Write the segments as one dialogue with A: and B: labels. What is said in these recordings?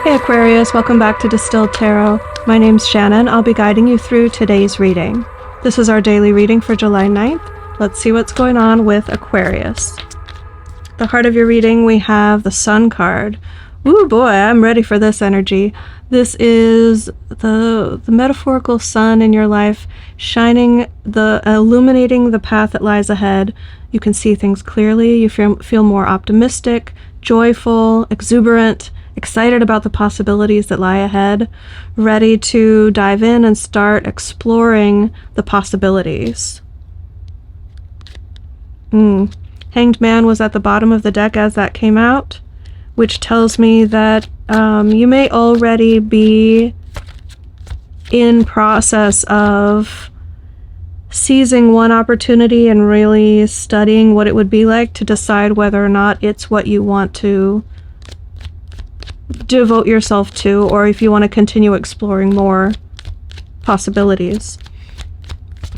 A: Hey Aquarius, welcome back to Distilled Tarot. My name's Shannon. I'll be guiding you through today's reading. This is our daily reading for July 9th. Let's see what's going on with Aquarius. At the heart of your reading, we have the Sun card. Ooh boy, I'm ready for this energy. This is the metaphorical sun in your life, illuminating the path that lies ahead. You can see things clearly. You feel more optimistic, joyful, exuberant, excited about the possibilities that lie ahead, ready to dive in and start exploring the possibilities. Hanged Man was at the bottom of the deck as that came out, which tells me that you may already be in process of seizing one opportunity and really studying what it would be like to decide whether or not it's what you want to devote yourself to, or if you want to continue exploring more possibilities.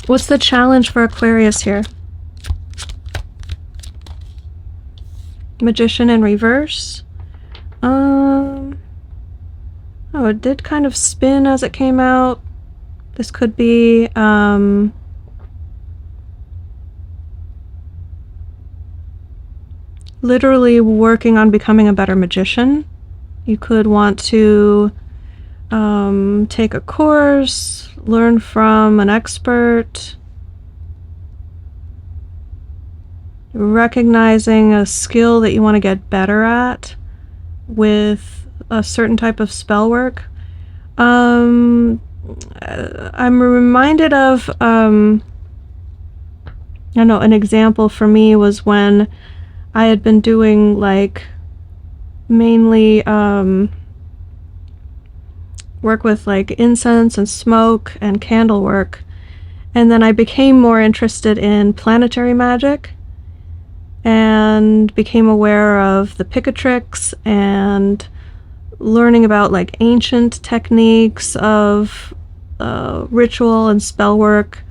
A: What's the challenge for Aquarius here? Magician in reverse. Oh, it did kind of spin as it came out. This could be literally working on becoming a better magician. You could want to take a course, learn from an expert, recognizing a skill that you want to get better at with a certain type of spell work. I'm reminded of, I don't know, an example for me was when I had been doing like mainly work with like incense and smoke and candle work, and then I became more interested in planetary magic and became aware of the Picatrix and learning about like ancient techniques of ritual and spell work.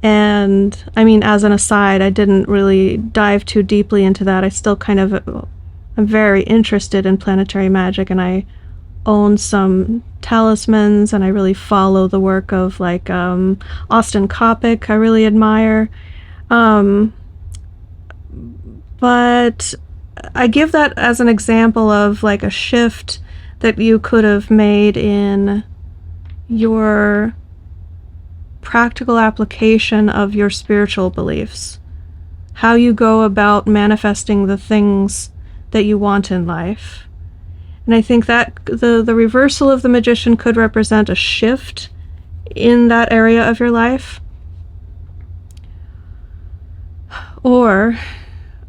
A: And I mean, as an aside, I didn't really dive too deeply into that. I still kind of I'm very interested in planetary magic, and I own some talismans, and I really follow the work of like Austin Coppock. I really admire. But I give that as an example of like a shift that you could have made in your practical application of your spiritual beliefs. How you go about manifesting the things that you want in life. And I think that the reversal of the Magician could represent a shift in that area of your life. Or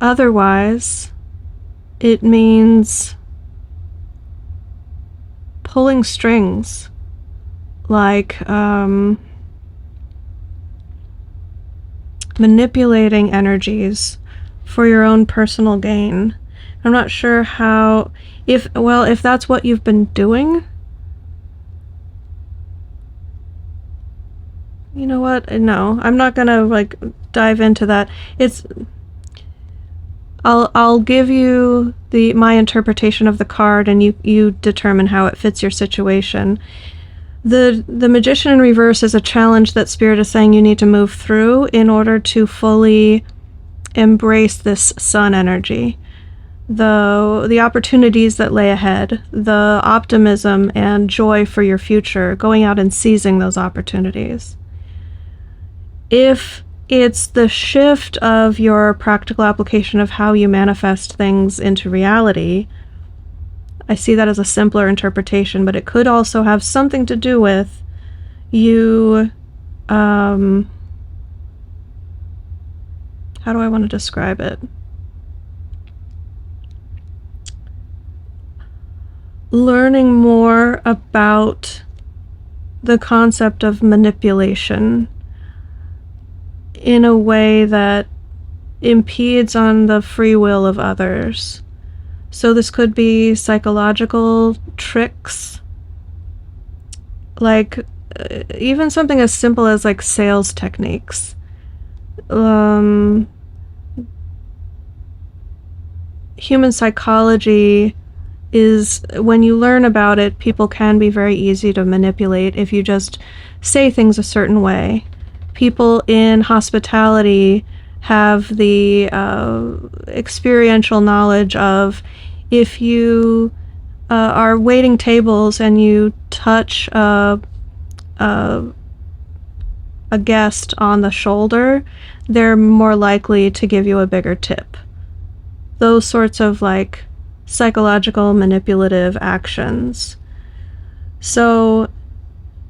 A: otherwise, it means pulling strings, like manipulating energies for your own personal gain. I'm not sure how, if that's what you've been doing, you know what? No, I'm not gonna like dive into that. I'll give you my interpretation of the card, and you determine how it fits your situation. The Magician in reverse is a challenge that Spirit is saying you need to move through in order to fully embrace this sun energy. The opportunities that lay ahead, the optimism and joy for your future, going out and seizing those opportunities. If it's the shift of your practical application of how you manifest things into reality, I see that as a simpler interpretation, but it could also have something to do with you, how do I want to describe it? Learning more about the concept of manipulation in a way that impedes on the free will of others. So this could be psychological tricks, like even something as simple as like sales techniques. Human psychology is when you learn about it, people can be very easy to manipulate if you just say things a certain way. People in hospitality have the experiential knowledge of, if you are waiting tables and you touch a guest on the shoulder, they're more likely to give you a bigger tip. Those sorts of like psychological manipulative actions. So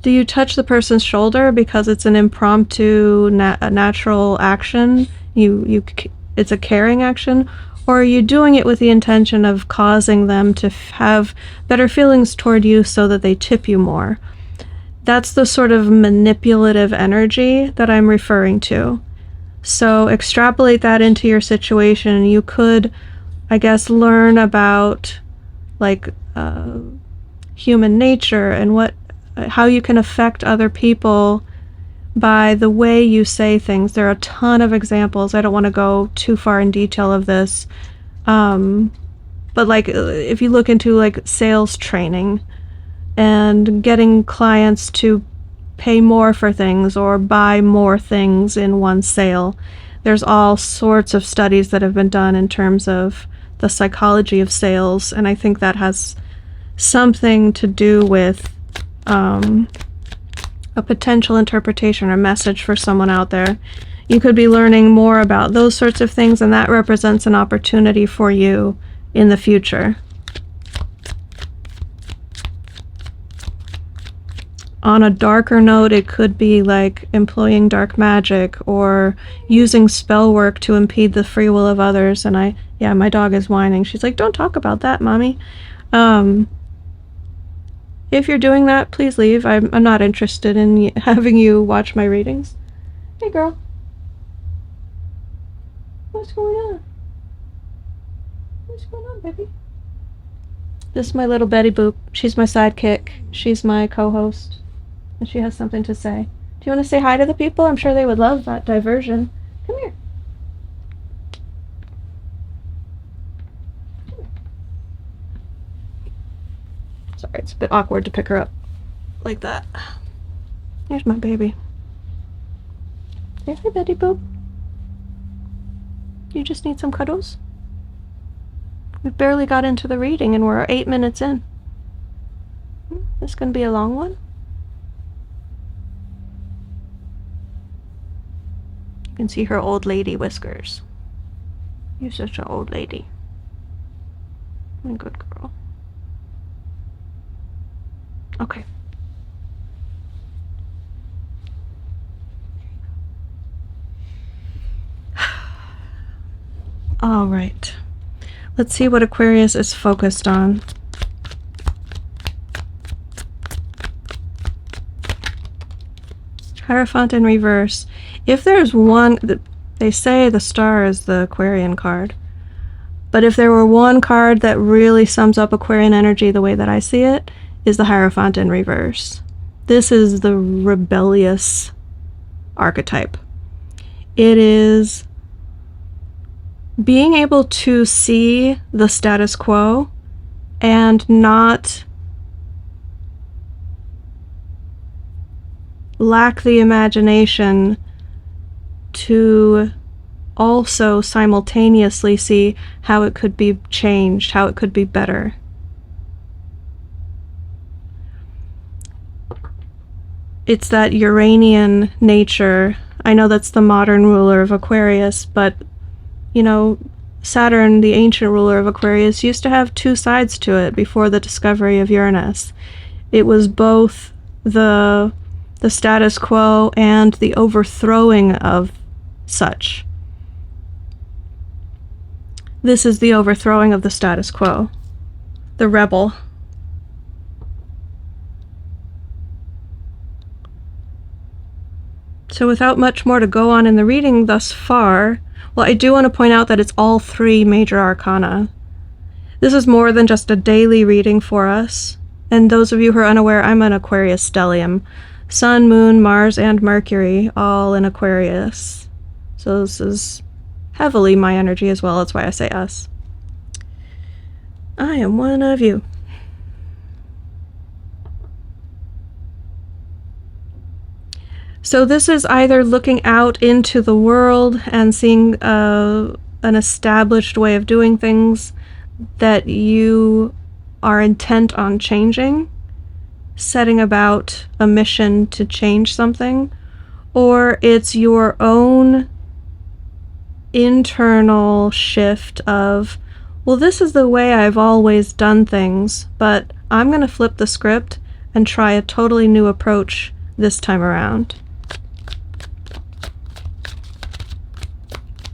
A: do you touch the person's shoulder because it's an impromptu natural action? It's a caring action, or are you doing it with the intention of causing them to have better feelings toward you so that they tip you more? That's the sort of manipulative energy that I'm referring to. So extrapolate that into your situation. You could, I guess, learn about like human nature and how you can affect other people by the way you say things. There are a ton of examples. I don't want to go too far in detail of this. But like if you look into like sales training and getting clients to pay more for things or buy more things in one sale, there's all sorts of studies that have been done in terms of the psychology of sales, and I think that has something to do with a potential interpretation or message for someone out there. You could be learning more about those sorts of things, and that represents an opportunity for you in the future. On a darker note, it could be like employing dark magic or using spell work to impede the free will of others. And yeah, my dog is whining. She's like, don't talk about that, mommy. If you're doing that, please leave. I'm not interested in having you watch my readings. Hey, girl. What's going on? What's going on, baby? This is my little Betty Boop. She's my sidekick. She's my co-host. And she has something to say. Do you want to say hi to the people? I'm sure they would love that diversion. Come here. Sorry, it's a bit awkward to pick her up like that. Here's my baby. Hey, Betty Boop. You just need some cuddles? We barely got into the reading and we're 8 minutes in. This is going to be a long one. You can see her old lady whiskers. You're such an old lady. You're a good girl. Okay. All right. Let's see what Aquarius is focused on. Hierophant in reverse. If there's one, they say the star is the Aquarian card. But if there were one card that really sums up Aquarian energy the way that I see it, is the Hierophant in reverse. This is the rebellious archetype. It is being able to see the status quo and not lack the imagination to also simultaneously see how it could be changed, how it could be better. It's that Uranian nature. I know that's the modern ruler of Aquarius, but you know, Saturn, the ancient ruler of Aquarius, used to have two sides to it before the discovery of Uranus. It was both the status quo and the overthrowing of such. This is the overthrowing of the status quo. The rebel. So without much more to go on in the reading thus far, well, I do want to point out that it's all three major arcana. This is more than just a daily reading for us. And those of you who are unaware, I'm an Aquarius stellium. Sun, Moon, Mars, and Mercury, all in Aquarius. So this is heavily my energy as well. That's why I say us. I am one of you. So this is either looking out into the world and seeing an established way of doing things that you are intent on changing, setting about a mission to change something, or it's your own internal shift of, well, this is the way I've always done things, but I'm going to flip the script and try a totally new approach this time around.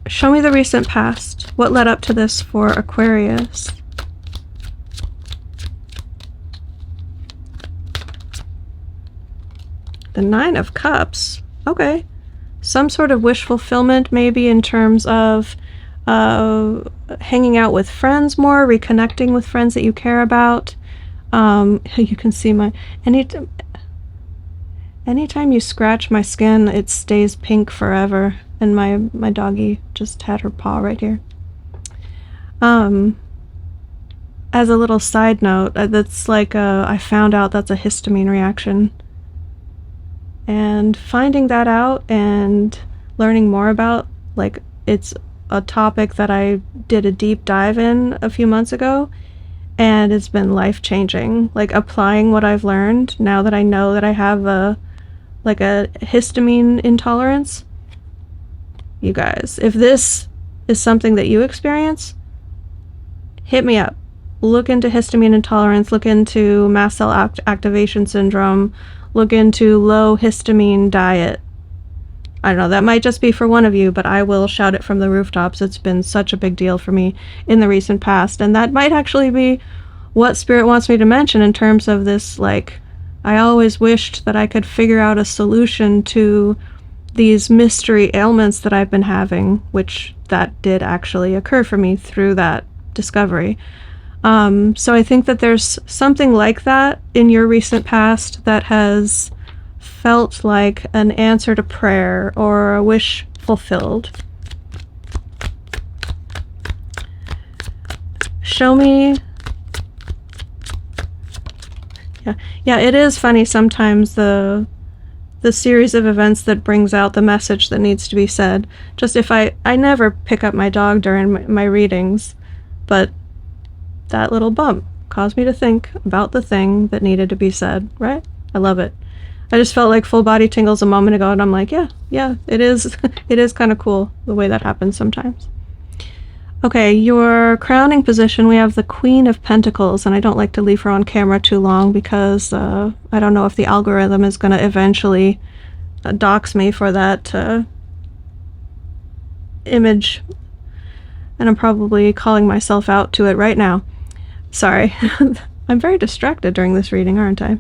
A: Show me the recent past. What led up to this for Aquarius? The Nine of Cups. Okay. Some sort of wish fulfillment, maybe in terms of hanging out with friends more, reconnecting with friends that you care about. You can see my... Anytime you scratch my skin, it stays pink forever. And my doggy just had her paw right here. As a little side note, that's like I found out that's a histamine reaction. And finding that out and learning more about, like, it's a topic that I did a deep dive in a few months ago, and it's been life-changing. Like, applying what I've learned now that I know that I have a histamine intolerance. You guys, if this is something that you experience, hit me up. Look into histamine intolerance, look into mast cell activation syndrome, look into low histamine diet. I don't know, that might just be for one of you, but I will shout it from the rooftops. It's been such a big deal for me in the recent past, and that might actually be what Spirit wants me to mention in terms of this, like, I always wished that I could figure out a solution to these mystery ailments that I've been having, which that did actually occur for me through that discovery. So I think that there's something like that in your recent past that has felt like an answer to prayer or a wish fulfilled. Show me... Yeah, it is funny sometimes the series of events that brings out the message that needs to be said. Just if I never pick up my dog during my readings, but that little bump caused me to think about the thing that needed to be said, right? I love it. I just felt like full body tingles a moment ago, and I'm like, yeah, it is it is kind of cool the way that happens sometimes. Okay, your crowning position, we have the Queen of Pentacles, and I don't like to leave her on camera too long because I don't know if the algorithm is going to eventually dox me for that image, and I'm probably calling myself out to it right now. Sorry. I'm very distracted during this reading, aren't I?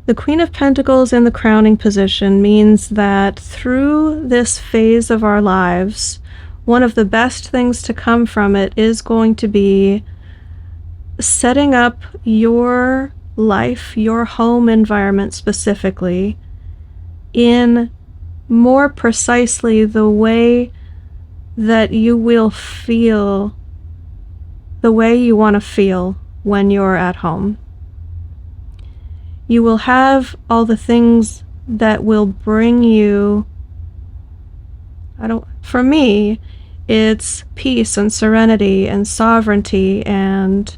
A: The Queen of Pentacles in the crowning position means that through this phase of our lives, one of the best things to come from it is going to be setting up your life, your home environment specifically, in more precisely the way that you will feel, the way you want to feel when you're at home. You will have all the things that will bring you, for me, it's peace and serenity and sovereignty and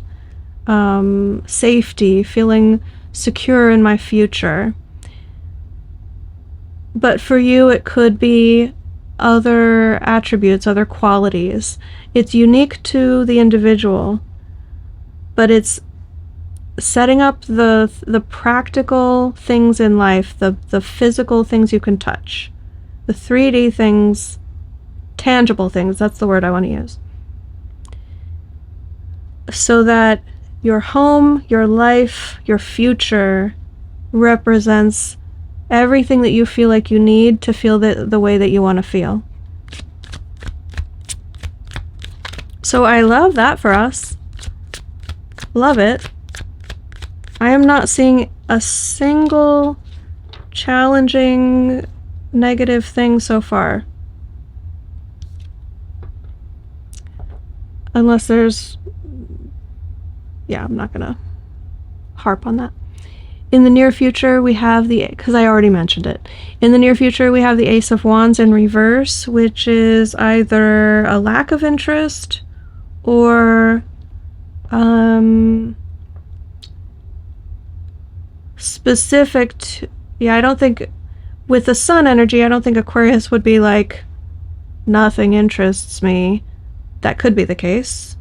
A: safety, feeling secure in my future. But for you, it could be other attributes, other qualities. It's unique to the individual, but it's setting up the practical things in life, the physical things you can touch, the 3D things, tangible things, that's the word I want to use. So that your home, your life, your future represents everything that you feel like you need to feel the way that you want to feel. So I love that for us. Love it. I am not seeing a single challenging negative thing so far. Unless there's yeah, I'm not gonna harp on that. In the near future, we have because I already mentioned it. In the near future, we have the Ace of Wands in reverse, which is either a lack of interest or specific to, yeah, I don't think, with the Sun energy, I don't think Aquarius would be like, nothing interests me. That could be the case.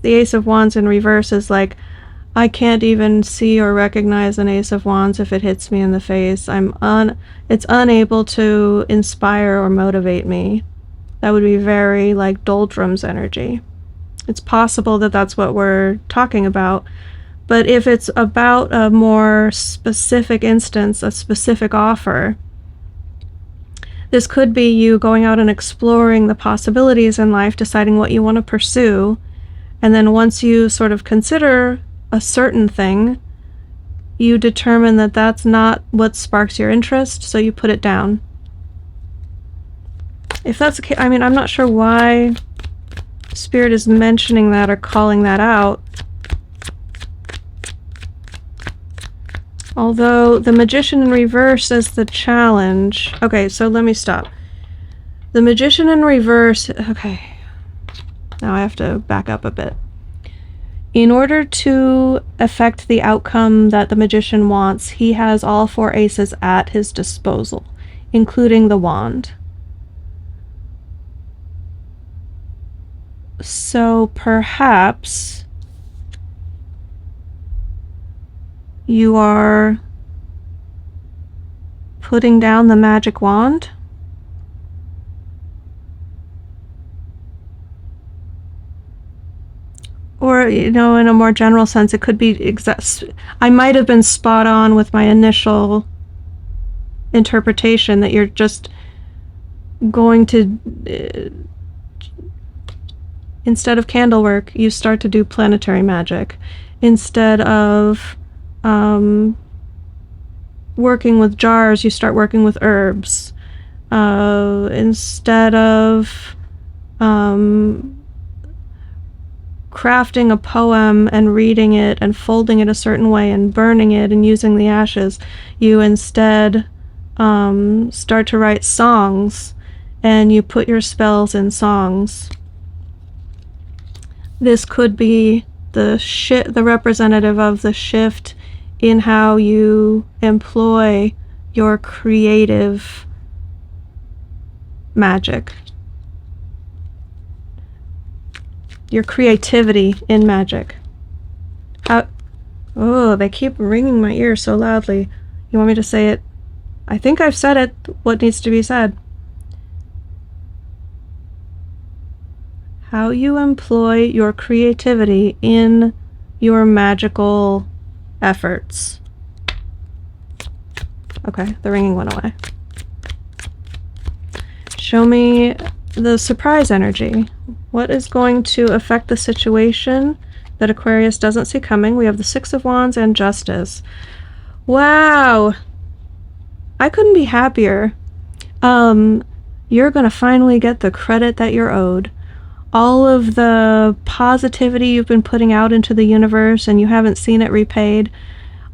A: The Ace of Wands in reverse is like, I can't even see or recognize an Ace of Wands if it hits me in the face. It's unable to inspire or motivate me. That would be very like doldrums energy. It's possible that that's what we're talking about, but if it's about a more specific instance, a specific offer, this could be you going out and exploring the possibilities in life, deciding what you want to pursue, and then once you sort of consider a certain thing, you determine that that's not what sparks your interest, so you put it down. If that's the case, I mean, I'm not sure why Spirit is mentioning that or calling that out. Although the Magician in reverse is the challenge. Okay, so let me stop. The Magician in reverse, okay. Now I have to back up a bit. In order to affect the outcome that the Magician wants, he has all 4 aces at his disposal, including the wand. So perhaps you are putting down the magic wand? Or, you know, in a more general sense, it could be I might have been spot on with my initial interpretation that you're just going to, instead of candle work, you start to do planetary magic. Instead of working with jars, you start working with herbs. Instead of crafting a poem and reading it and folding it a certain way and burning it and using the ashes, you instead start to write songs, and you put your spells in songs. This could be the representative of the shift in how you employ your creative magic. Your creativity in magic. Oh, they keep ringing my ear so loudly. You want me to say it? I think I've said it, what needs to be said. How you employ your creativity in your magical efforts. Okay, the ringing went away. Show me the surprise energy. What is going to affect the situation that Aquarius doesn't see coming? We have the 6 of Wands and Justice. Wow! I couldn't be happier. You're going to finally get the credit that you're owed. All of the positivity you've been putting out into the universe and you haven't seen it repaid.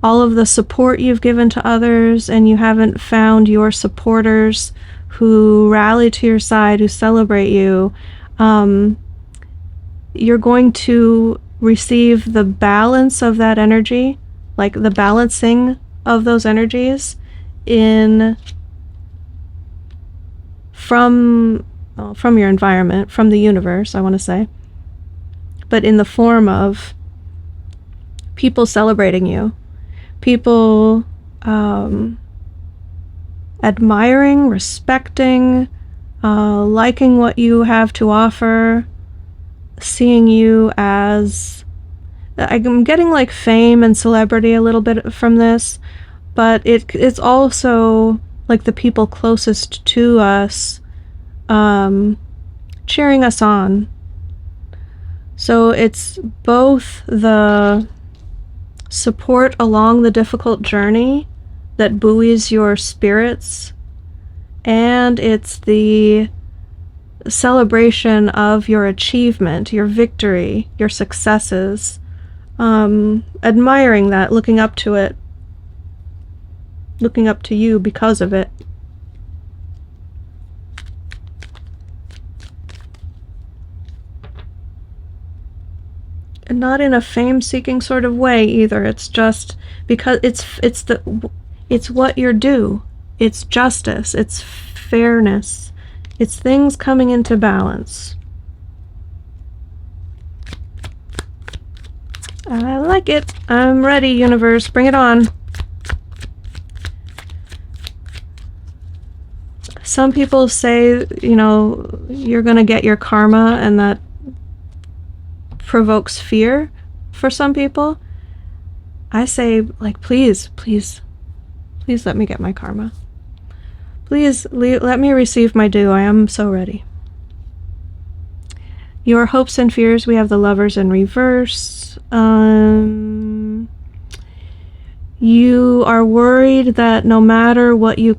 A: All of the support you've given to others and you haven't found your supporters who rally to your side, who celebrate you. You're going to receive the balance of that energy, like the balancing of those energies from your environment, from the universe, I want to say, but in the form of people celebrating you, people admiring, respecting, liking what you have to offer, seeing you as, I'm getting like fame and celebrity a little bit from this, but it's also like the people closest to us cheering us on. So it's both the support along the difficult journey that buoys your spirits, and it's the celebration of your achievement, your victory, your successes, admiring that, looking up to it, looking up to you because of it. And not in a fame-seeking sort of way either. It's just because it's what you're due. It's justice. It's fairness. It's things coming into balance. I like it. I'm ready, universe. Bring it on. Some people say, you know, you're going to get your karma, and that provokes fear for some people. I say, like, please let me get my karma. Please let me receive my due. I am so ready. Your hopes and fears, we have the Lovers in reverse. You are worried that no matter what you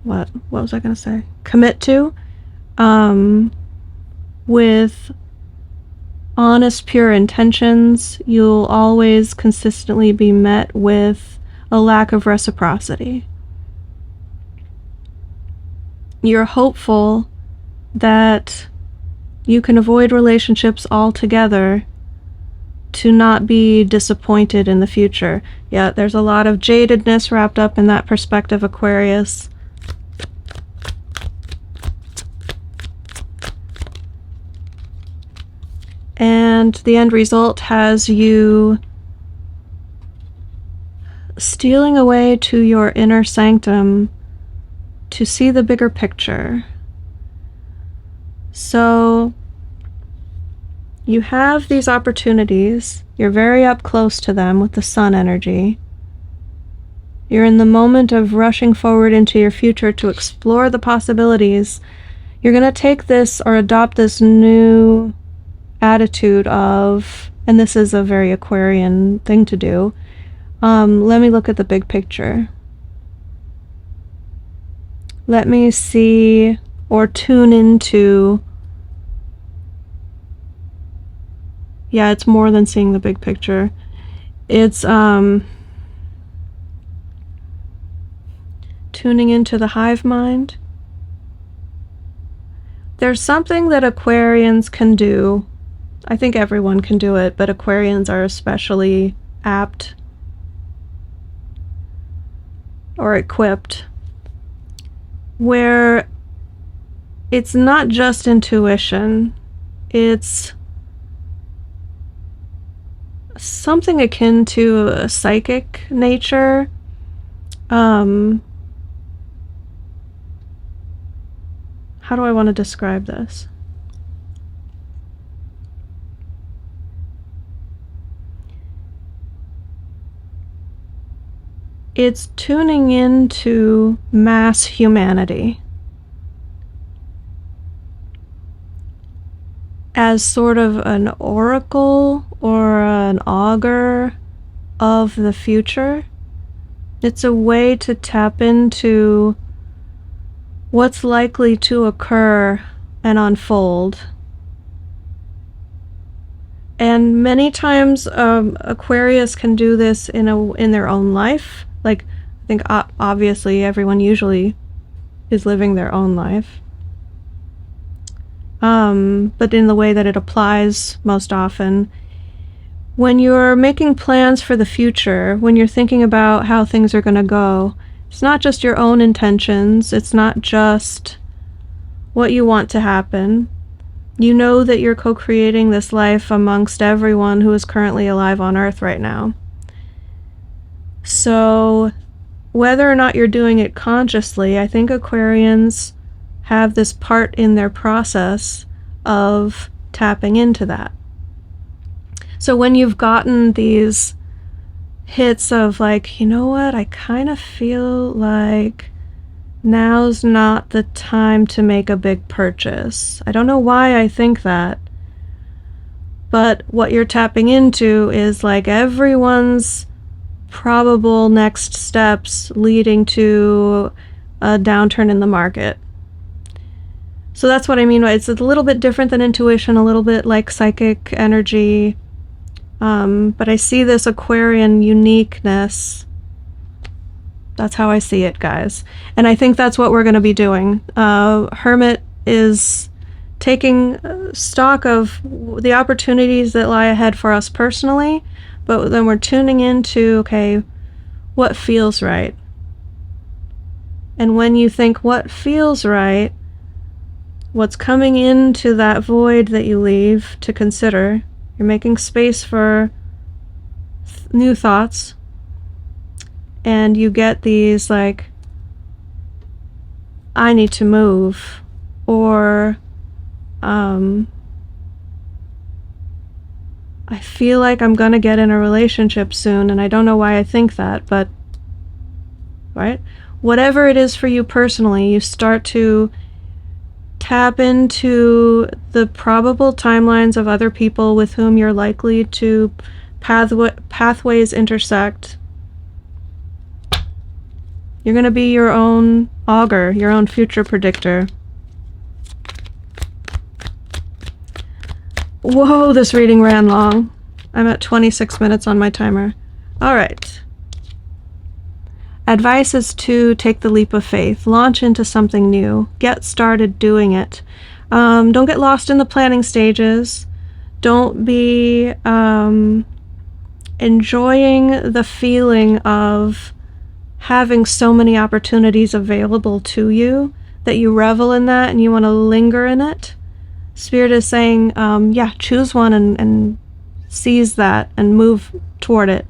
A: what was I going to say? Commit to, with honest, pure intentions, you'll always consistently be met with a lack of reciprocity. You're hopeful that you can avoid relationships altogether to not be disappointed in the future. Yeah, there's a lot of jadedness wrapped up in that perspective, Aquarius. And the end result has you stealing away to your inner sanctum to see the bigger picture. So you have these opportunities. You're very up close to them with the sun energy. You're in the moment of rushing forward into your future to explore the possibilities. You're going to take this or adopt this new attitude of, and this is a very Aquarian thing to do, let me look at the big picture. Let me see or tune into, yeah, it's more than seeing the big picture. It's tuning into the hive mind. There's something that Aquarians can do. I think everyone can do it, but Aquarians are especially apt or equipped, where it's not just intuition, it's something akin to a psychic nature. How do I want to describe this? It's tuning into mass humanity as sort of an oracle or an augur of the future. It's a way to tap into what's likely to occur and unfold. And many times Aquarius can do this in their own life. Like, I think obviously everyone usually is living their own life. But in the way that it applies most often, when you're making plans for the future, when you're thinking about how things are going to go, it's not just your own intentions, it's not just what you want to happen. You know that you're co-creating this life amongst everyone who is currently alive on Earth right now. So whether or not you're doing it consciously, I think Aquarians have this part in their process of tapping into that. So when you've gotten these hits of like, you know what, I kind of feel like now's not the time to make a big purchase. I don't know why I think that, but what you're tapping into is like everyone's probable next steps leading to a downturn in the market. So that's what I mean. It's a little bit different than intuition, a little bit like psychic energy. But I see this Aquarian uniqueness. That's how I see it, guys. And I think that's what we're going to be doing. Hermit is taking stock of the opportunities that lie ahead for us personally, but then we're tuning into, okay, what feels right? And when you think what feels right, what's coming into that void that you leave to consider, you're making space for new thoughts, and you get these like, I need to move, or I feel like I'm gonna get in a relationship soon, and I don't know why I think that, but, right? Whatever it is for you personally, you start to tap into the probable timelines of other people with whom you're likely to pathways intersect. You're gonna be your own augur, your own future predictor. Whoa, this reading ran long. I'm at 26 minutes on my timer. All right. Advice is to take the leap of faith. Launch into something new. Get started doing it. Don't get lost in the planning stages. Don't be enjoying the feeling of having so many opportunities available to you that you revel in that and you want to linger in it. Spirit is saying, yeah, choose one and seize that and move toward it.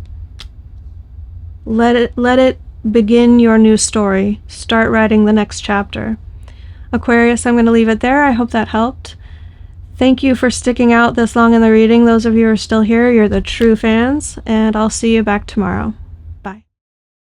A: Let it begin your new story. Start writing the next chapter. Aquarius, I'm going to leave it there. I hope that helped. Thank you for sticking out this long in the reading. Those of you who are still here, you're the true fans, and I'll see you back tomorrow.